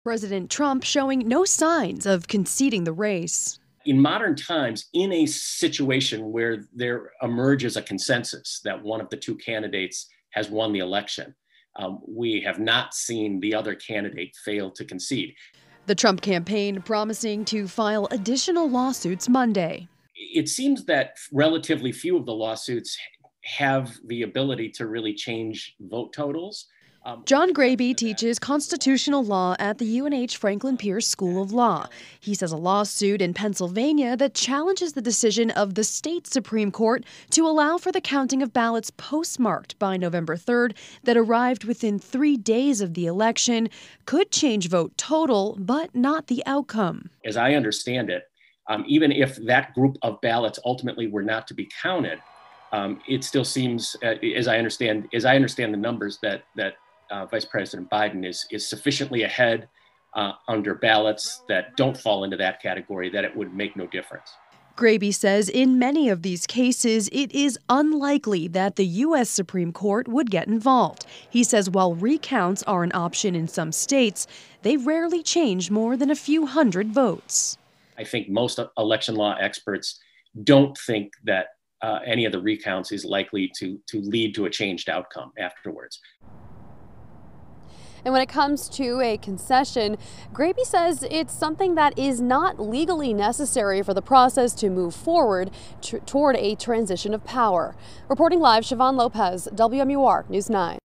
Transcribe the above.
President Trump showing no signs of conceding the race. In modern times, in a situation where there emerges a consensus that one of the two candidates has won the election, we have not seen the other candidate fail to concede. The Trump campaign promising to file additional lawsuits Monday. It seems that relatively few of the lawsuits have the ability to really change vote totals. John Graby teaches constitutional law at the UNH Franklin Pierce School of Law. He says a lawsuit in Pennsylvania that challenges the decision of the state Supreme Court to allow for the counting of ballots postmarked by November 3rd that arrived within 3 days of the election could change vote total, but not the outcome. As I understand it, even if that group of ballots ultimately were not to be counted, it still seems, as I understand the numbers, that Vice President Biden is sufficiently ahead under ballots that don't fall into that category that it would make no difference. Graby says in many of these cases, it is unlikely that the U.S. Supreme Court would get involved. He says while recounts are an option in some states, they rarely change more than a few hundred votes. I think most election law experts don't think that any of the recounts is likely to lead to a changed outcome afterwards. And when it comes to a concession, Graby says it's something that is not legally necessary for the process to move forward toward a transition of power. Reporting live, Siobhan Lopez, WMUR News 9.